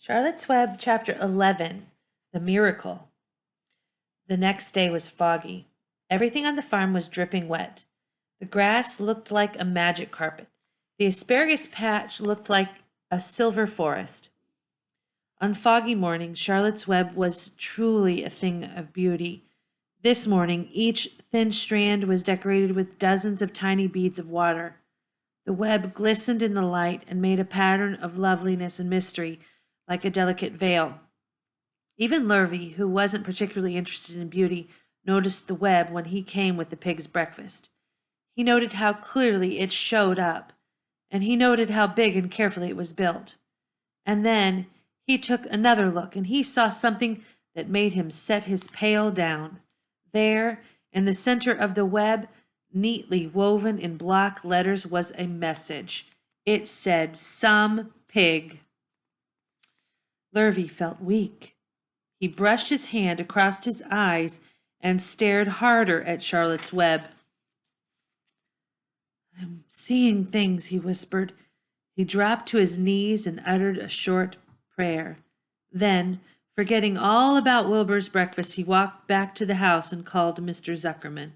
Charlotte's Web, Chapter 11, The Miracle. The next day was foggy. Everything on the farm was dripping wet. The grass looked like a magic carpet. The asparagus patch looked like a silver forest. On foggy mornings, Charlotte's Web was truly a thing of beauty. This morning, each thin strand was decorated with dozens of tiny beads of water. The web glistened in the light and made a pattern of loveliness and mystery, like a delicate veil. Even Lurvy, who wasn't particularly interested in beauty, noticed the web when he came with the pig's breakfast. He noted how clearly it showed up, and he noted how big and carefully it was built. And then he took another look, and he saw something that made him set his pail down. There, in the center of the web, neatly woven in block letters, was a message. It said, "Some pig." Lurvy felt weak. He brushed his hand across his eyes and stared harder at Charlotte's Web. "I'm seeing things," he whispered. He dropped to his knees and uttered a short prayer. Then, forgetting all about Wilbur's breakfast, he walked back to the house and called Mr. Zuckerman.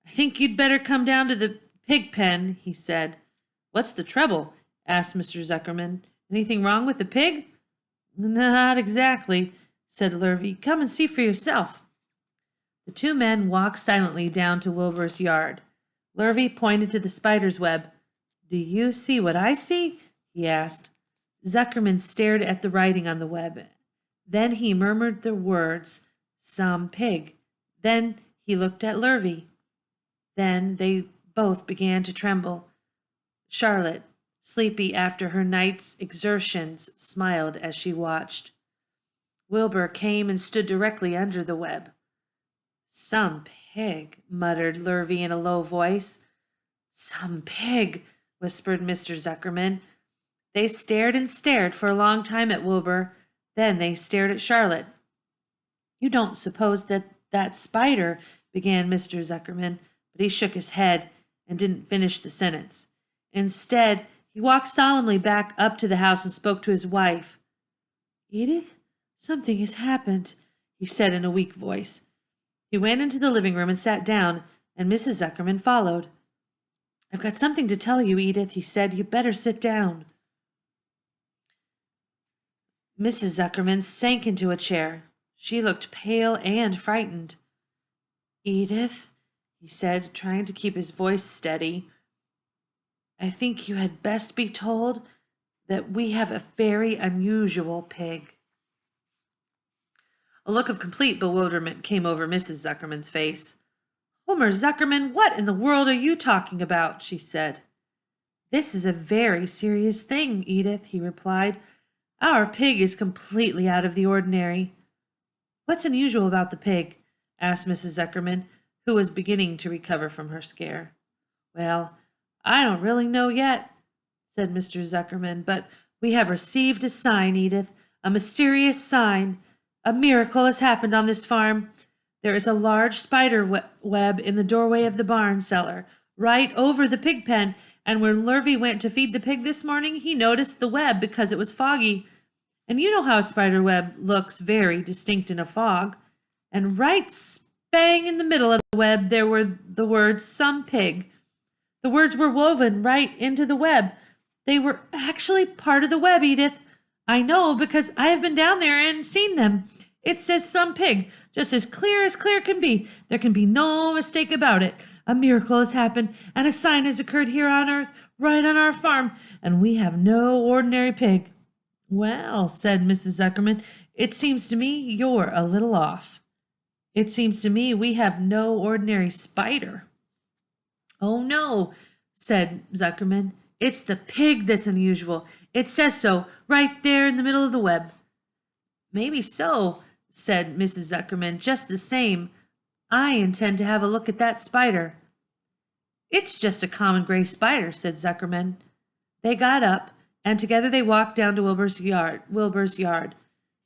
"I think you'd better come down to the pig pen," he said. "What's the trouble?" asked Mr. Zuckerman. "Anything wrong with the pig?" "Not exactly," said Lurvy. "Come and see for yourself." The two men walked silently down to Wilbur's yard. Lurvy pointed to the spider's web. "Do you see what I see?" he asked. Zuckerman stared at the writing on the web. Then he murmured the words, "Some pig." Then he looked at Lurvy. Then they both began to tremble. Charlotte, sleepy after her night's exertions, smiled as she watched. Wilbur came and stood directly under the web. "Some pig," muttered Lurvy in a low voice. "Some pig," whispered Mr. Zuckerman. They stared and stared for a long time at Wilbur. Then they stared at Charlotte. "You don't suppose that spider," began Mr. Zuckerman, but he shook his head and didn't finish the sentence. Instead, he walked solemnly back up to the house and spoke to his wife. "Edith, something has happened," he said in a weak voice. He went into the living room and sat down, and Mrs. Zuckerman followed. "I've got something to tell you, Edith," he said. "You better sit down." Mrs. Zuckerman sank into a chair. She looked pale and frightened. "Edith," he said, trying to keep his voice steady, "I think you had best be told that we have a very unusual pig." A look of complete bewilderment came over Mrs. Zuckerman's face. "Homer Zuckerman, what in the world are you talking about?" she said. "This is a very serious thing, Edith," he replied. "Our pig is completely out of the ordinary." "What's unusual about the pig?" asked Mrs. Zuckerman, who was beginning to recover from her scare. "Well, I don't really know yet," said Mr. Zuckerman, "but we have received a sign, Edith, a mysterious sign. A miracle has happened on this farm. There is a large spider web in the doorway of the barn cellar, right over the pig pen, and when Lurvy went to feed the pig this morning, he noticed the web because it was foggy. And you know how a spider web looks very distinct in a fog. And right bang in the middle of the web there were the words, 'Some pig.' The words were woven right into the web. They were actually part of the web, Edith. I know because I have been down there and seen them. It says 'Some pig,' just as clear can be. There can be no mistake about it. A miracle has happened, and a sign has occurred here on earth, right on our farm, and we have no ordinary pig." "Well," said Mrs. Zuckerman, "it seems to me you're a little off. It seems to me we have no ordinary spider." "Oh, no," said Zuckerman. "It's the pig that's unusual. It says so, right there in the middle of the web." "Maybe so," said Mrs. Zuckerman. "Just the same, I intend to have a look at that spider." "It's just a common gray spider," said Zuckerman. They got up, and together they walked down to Wilbur's yard.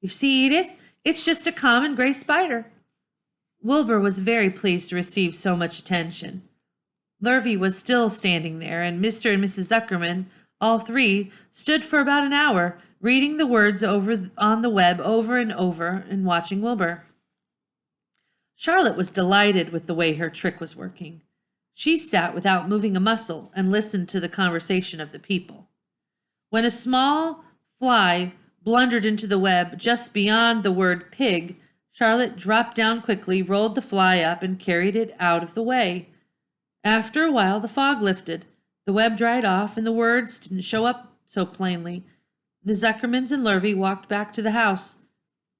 "You see, Edith, it's just a common gray spider." Wilbur was very pleased to receive so much attention. Lurvy was still standing there, and Mr. and Mrs. Zuckerman, all three, stood for about an hour, reading the words over on the web over and over and watching Wilbur. Charlotte was delighted with the way her trick was working. She sat without moving a muscle and listened to the conversation of the people. When a small fly blundered into the web just beyond the word pig, Charlotte dropped down quickly, rolled the fly up, and carried it out of the way. After a while, the fog lifted, the web dried off, and the words didn't show up so plainly. The Zuckermans and Lurvy walked back to the house.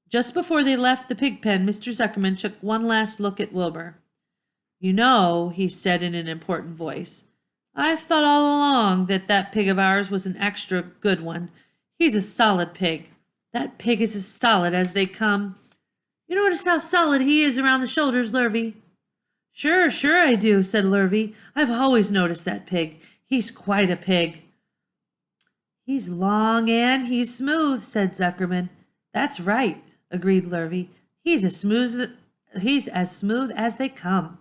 Just before they left the pig pen, Mr. Zuckerman took one last look at Wilbur. "You know," he said in an important voice, "I've thought all along that pig of ours was an extra good one. He's a solid pig. That pig is as solid as they come. You notice how solid he is around the shoulders, Lurvy?" Sure I do," said Lurvy. "I've always noticed that pig. He's quite a pig." "He's long and he's smooth," said Zuckerman. "That's right," agreed Lurvy. He's as smooth as they come.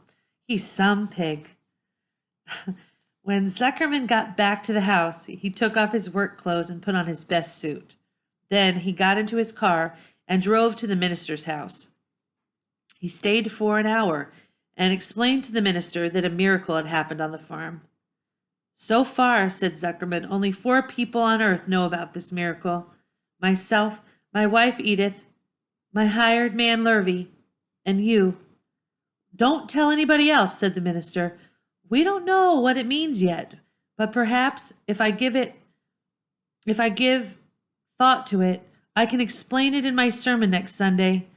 He's some pig." When Zuckerman got back to the house, he took off his work clothes and put on his best suit. Then he got into his car and drove to the minister's house. He stayed for an hour and explained to the minister that a miracle had happened on the farm. "So far," said Zuckerman, "only 4 people on earth know about this miracle. Myself, my wife Edith, my hired man Lurvy, and you." "Don't tell anybody else," said the minister. "We don't know what it means yet, but perhaps if I give thought to it, I can explain it in my sermon next Sunday.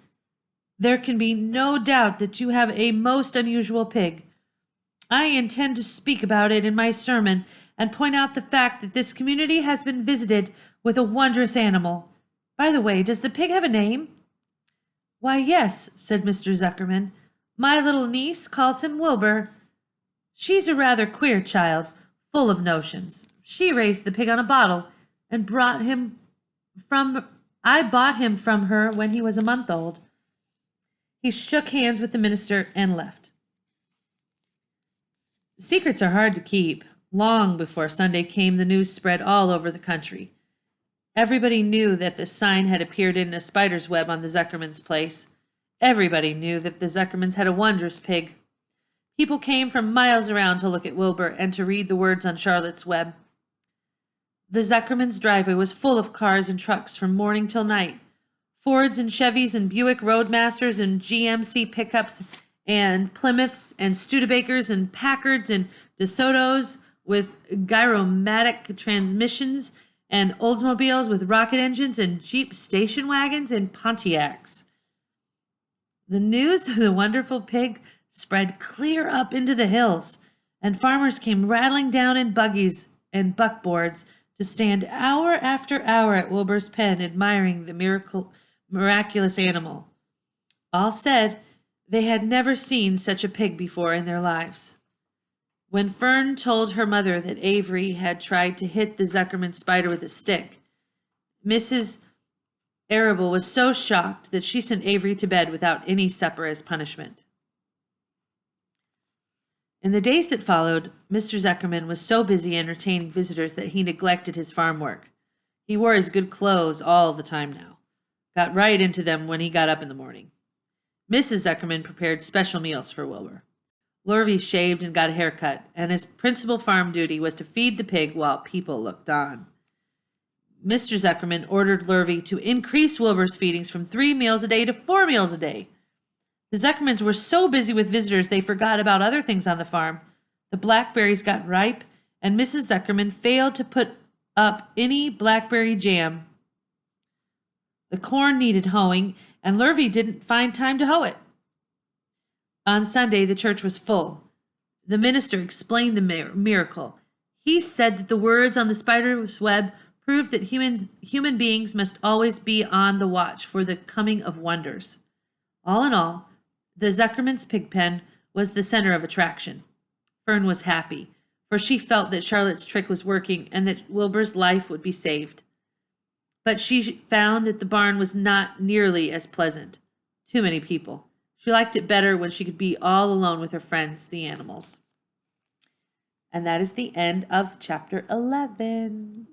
There can be no doubt that you have a most unusual pig. I intend to speak about it in my sermon and point out the fact that this community has been visited with a wondrous animal. By the way, does the pig have a name?" "Why, yes," said Mr. Zuckerman. "My little niece calls him Wilbur. She's a rather queer child, full of notions. She raised the pig on a bottle and I bought him from her when he was a month old." He shook hands with the minister and left. Secrets are hard to keep. Long before Sunday came, the news spread all over the country. Everybody knew that the sign had appeared in a spider's web on the Zuckerman's place. Everybody knew that the Zuckermans had a wondrous pig. People came from miles around to look at Wilbur and to read the words on Charlotte's web. The Zuckermans' driveway was full of cars and trucks from morning till night. Fords and Chevys and Buick Roadmasters and GMC pickups and Plymouths and Studebakers and Packards and DeSotos with gyromatic transmissions and Oldsmobiles with rocket engines and Jeep station wagons and Pontiacs. The news of the wonderful pig spread clear up into the hills, and farmers came rattling down in buggies and buckboards to stand hour after hour at Wilbur's pen admiring the miraculous animal. All said they had never seen such a pig before in their lives. When Fern told her mother that Avery had tried to hit the Zuckerman spider with a stick, Mrs. Arable was so shocked that she sent Avery to bed without any supper as punishment. In the days that followed, Mr. Zuckerman was so busy entertaining visitors that he neglected his farm work. He wore his good clothes all the time now, got right into them when he got up in the morning. Mrs. Zuckerman prepared special meals for Wilbur. Lurvy shaved and got a haircut, and his principal farm duty was to feed the pig while people looked on. Mr. Zuckerman ordered Lurvy to increase Wilbur's feedings from 3 meals a day to 4 meals a day. The Zuckermans were so busy with visitors they forgot about other things on the farm. The blackberries got ripe, and Mrs. Zuckerman failed to put up any blackberry jam. The corn needed hoeing, and Lurvy didn't find time to hoe it. On Sunday, the church was full. The minister explained the miracle. He said that the words on the spider's web proved that human beings must always be on the watch for the coming of wonders. All in all, the Zuckerman's pig pen was the center of attraction. Fern was happy, for she felt that Charlotte's trick was working and that Wilbur's life would be saved. But she found that the barn was not nearly as pleasant. Too many people. She liked it better when she could be all alone with her friends, the animals. And that is the end of chapter 11.